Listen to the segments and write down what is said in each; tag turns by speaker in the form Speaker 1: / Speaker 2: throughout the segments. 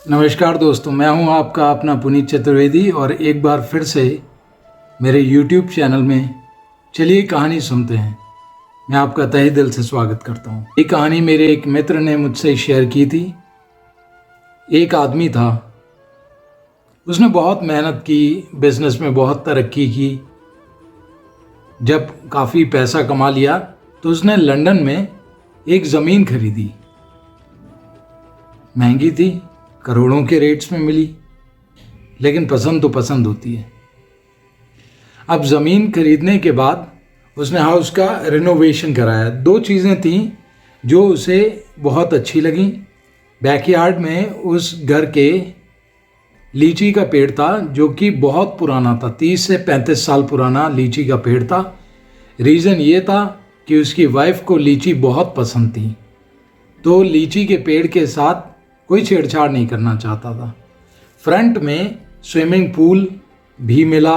Speaker 1: नमस्कार दोस्तों, मैं हूं आपका अपना पुनीत चतुर्वेदी और एक बार फिर से मेरे YouTube चैनल में चलिए कहानी सुनते हैं। मैं आपका तहे दिल से स्वागत करता हूं। ये कहानी मेरे एक मित्र ने मुझसे शेयर की थी। एक आदमी था, उसने बहुत मेहनत की, बिजनेस में बहुत तरक्की की। जब काफ़ी पैसा कमा लिया तो उसने लंदन में एक ज़मीन खरीदी। महंगी थी, करोड़ों के रेट्स में मिली, लेकिन पसंद तो पसंद होती है। अब ज़मीन खरीदने के बाद उसने हाउस का रिनोवेशन कराया। दो चीज़ें थीं जो उसे बहुत अच्छी लगीं। बैकयार्ड में उस घर के लीची का पेड़ था जो कि बहुत पुराना था, 30 से 35 साल पुराना लीची का पेड़ था। रीज़न ये था कि उसकी वाइफ को लीची बहुत पसंद थी, तो लीची के पेड़ के साथ कोई छेड़छाड़ नहीं करना चाहता था। फ्रंट में स्विमिंग पूल भी मिला।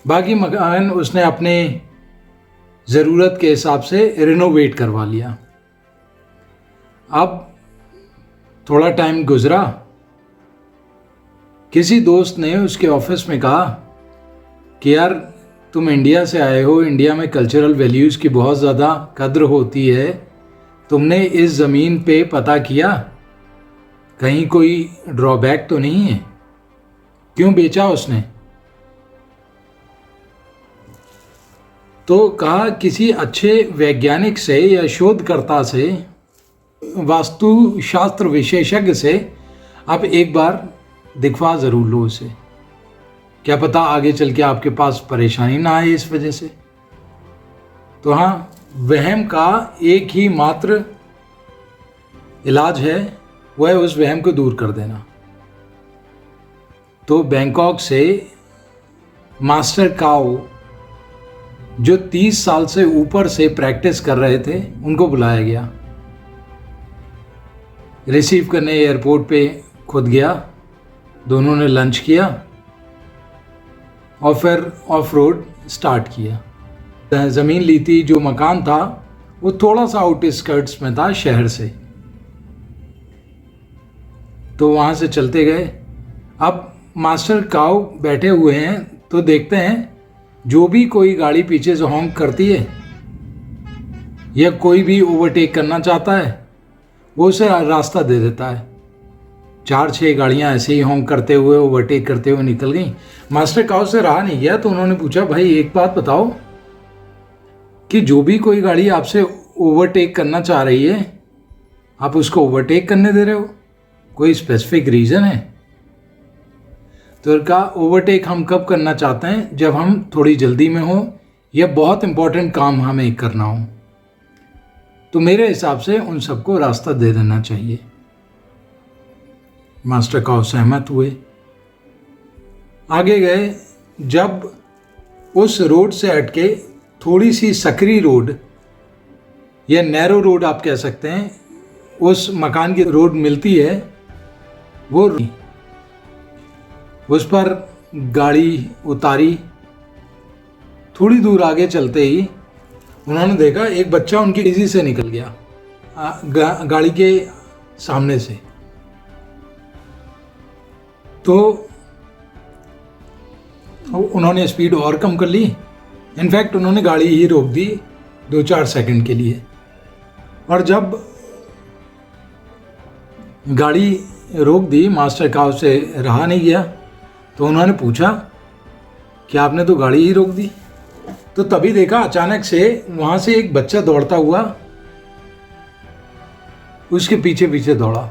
Speaker 1: बाकी मकान उसने अपने ज़रूरत के हिसाब से रिनोवेट करवा लिया। अब थोड़ा टाइम गुजरा, किसी दोस्त ने उसके ऑफिस में कहा कि यार तुम इंडिया से आए हो, इंडिया में कल्चरल वैल्यूज़ की बहुत ज़्यादा कद्र होती है, तुमने इस ज़मीन पे पता किया कहीं कोई ड्रॉबैक तो नहीं है? क्यों बेचा उसने? तो कहा किसी अच्छे वैज्ञानिक से या शोधकर्ता से, वास्तुशास्त्र विशेषज्ञ से आप एक बार दिखवा ज़रूर लो उसे, क्या पता आगे चल के आपके पास परेशानी ना आए इस वजह से। तो हाँ, वहम का एक ही मात्र इलाज है, वह है उस वहम को दूर कर देना। तो बैंकॉक से मास्टर काओ, जो 30 साल से ऊपर से प्रैक्टिस कर रहे थे, उनको बुलाया गया। रिसीव करने एयरपोर्ट पे खुद गया। दोनों ने लंच किया और फिर ऑफ रोड स्टार्ट किया। ज़मीन ली थी, जो मकान था वो थोड़ा सा आउटस्कर्ट्स में था शहर से, तो वहाँ से चलते गए। अब मास्टर काओ बैठे हुए हैं तो देखते हैं जो भी कोई गाड़ी पीछे से हॉन्क करती है या कोई भी ओवरटेक करना चाहता है, वो उसे रास्ता दे देता है। 4-6 गाड़ियाँ ऐसे ही हॉन्क करते हुए, ओवरटेक करते हुए निकल गई। मास्टर काओ से रहा नहीं गया तो उन्होंने पूछा, भाई एक बात बताओ कि जो भी कोई गाड़ी आपसे ओवरटेक करना चाह रही है, आप उसको ओवरटेक करने दे रहे हो, कोई स्पेसिफिक रीज़न है? तो कहा ओवरटेक हम कब करना चाहते हैं, जब हम थोड़ी जल्दी में हो या बहुत इंपॉर्टेंट काम हमें करना हो, तो मेरे हिसाब से उन सबको रास्ता दे देना चाहिए। मास्टर काओ सहमत हुए, आगे गए। जब उस रोड से हटके थोड़ी सी सकरी रोड या नैरो रोड आप कह सकते हैं, उस मकान की रोड मिलती है, वो उस पर गाड़ी उतारी। थोड़ी दूर आगे चलते ही उन्होंने देखा एक बच्चा उनकी तेजी से निकल गया गाड़ी के सामने से। तो उन्होंने स्पीड और कम कर ली। इनफैक्ट उन्होंने गाड़ी ही रोक दी 2-4 सेकंड के लिए। और जब गाड़ी रोक दी, मास्टर काओ से रहा नहीं गया, तो उन्होंने पूछा कि आपने तो गाड़ी ही रोक दी। तो तभी देखा अचानक से वहाँ से एक बच्चा दौड़ता हुआ उसके पीछे पीछे दौड़ा।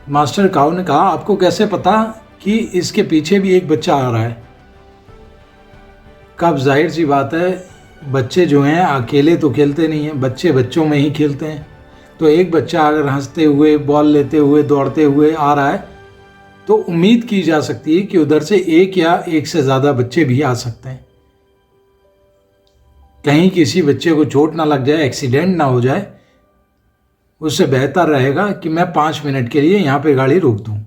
Speaker 1: मास्टर काओ ने कहा, आपको कैसे पता कि इसके पीछे भी एक बच्चा आ रहा है? कब जाहिर सी बात है, बच्चे जो हैं अकेले तो खेलते नहीं हैं, बच्चे बच्चों में ही खेलते हैं। तो एक बच्चा अगर हंसते हुए, बॉल लेते हुए, दौड़ते हुए आ रहा है, तो उम्मीद की जा सकती है कि उधर से एक या एक से ज़्यादा बच्चे भी आ सकते हैं। कहीं किसी बच्चे को चोट ना लग जाए, एक्सीडेंट ना हो जाए, उससे बेहतर रहेगा कि मैं 5 मिनट के लिए यहाँ पे गाड़ी रोक दूँ।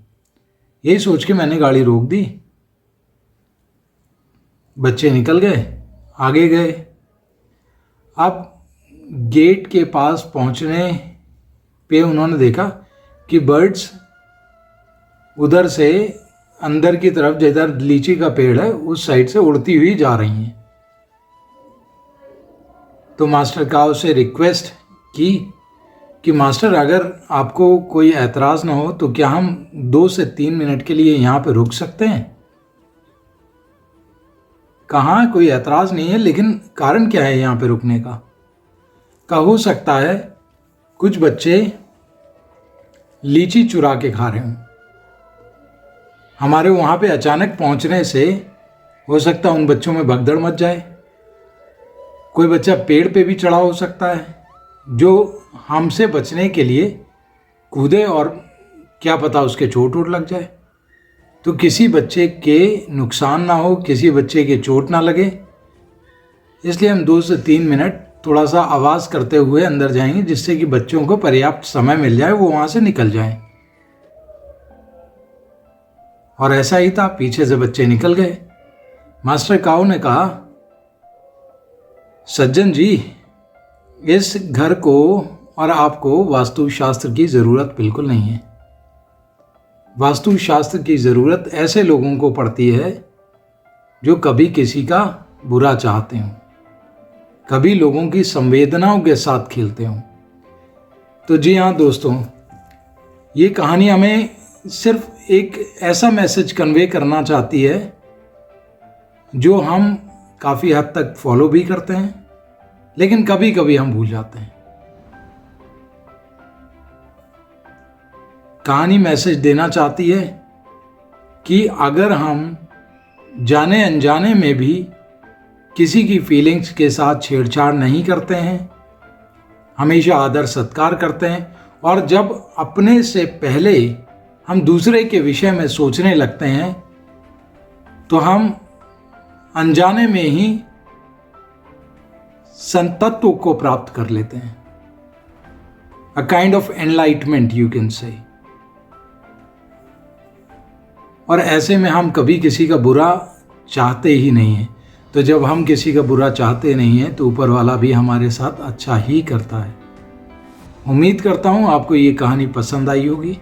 Speaker 1: यही सोच के मैंने गाड़ी रोक दी। बच्चे निकल गए, आगे गए। अब गेट के पास पहुँचने पे उन्होंने देखा कि बर्ड्स उधर से अंदर की तरफ, जिधर लीची का पेड़ है उस साइड से उड़ती हुई जा रही हैं। तो मास्टर काऊ से रिक्वेस्ट की कि मास्टर, अगर आपको कोई ऐतराज़ ना हो तो क्या हम 2 से 3 मिनट के लिए यहाँ पे रुक सकते हैं? कहाँ कोई ऐतराज़ नहीं है, लेकिन कारण क्या है यहाँ पे रुकने का? हो सकता है कुछ बच्चे लीची चुरा के खा रहे हों। हमारे वहाँ पे अचानक पहुँचने से हो सकता है उन बच्चों में भगदड़ मच जाए। कोई बच्चा पेड़ पे भी चढ़ा हो सकता है जो हमसे बचने के लिए कूदे और क्या पता उसके चोट वोट लग जाए। तो किसी बच्चे के नुकसान ना हो, किसी बच्चे के चोट ना लगे, इसलिए हम 2 से 3 मिनट थोड़ा सा आवाज़ करते हुए अंदर जाएंगे, जिससे कि बच्चों को पर्याप्त समय मिल जाए, वो वहाँ से निकल जाएं। और ऐसा ही था, पीछे से बच्चे निकल गए। मास्टर काऊ ने कहा, सज्जन जी, इस घर को और आपको वास्तुशास्त्र की ज़रूरत बिल्कुल नहीं है। वास्तुशास्त्र की ज़रूरत ऐसे लोगों को पड़ती है जो कभी किसी का बुरा चाहते हों, कभी लोगों की संवेदनाओं के साथ खेलते हों। तो जी हाँ दोस्तों, ये कहानी हमें सिर्फ एक ऐसा मैसेज कन्वे करना चाहती है जो हम काफ़ी हद तक फॉलो भी करते हैं, लेकिन कभी कभी हम भूल जाते हैं। कहानी मैसेज देना चाहती है कि अगर हम जाने अनजाने में भी किसी की फीलिंग्स के साथ छेड़छाड़ नहीं करते हैं, हमेशा आदर सत्कार करते हैं, और जब अपने से पहले हम दूसरे के विषय में सोचने लगते हैं तो हम अनजाने में ही संतत्व को प्राप्त कर लेते हैं। A kind of enlightenment you can say. और ऐसे में हम कभी किसी का बुरा चाहते ही नहीं हैं। तो जब हम किसी का बुरा चाहते नहीं हैं तो ऊपर वाला भी हमारे साथ अच्छा ही करता है। उम्मीद करता हूँ आपको ये कहानी पसंद आई होगी।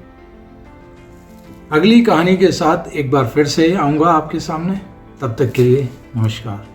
Speaker 1: अगली कहानी के साथ एक बार फिर से आऊँगा आपके सामने। तब तक के लिए नमस्कार।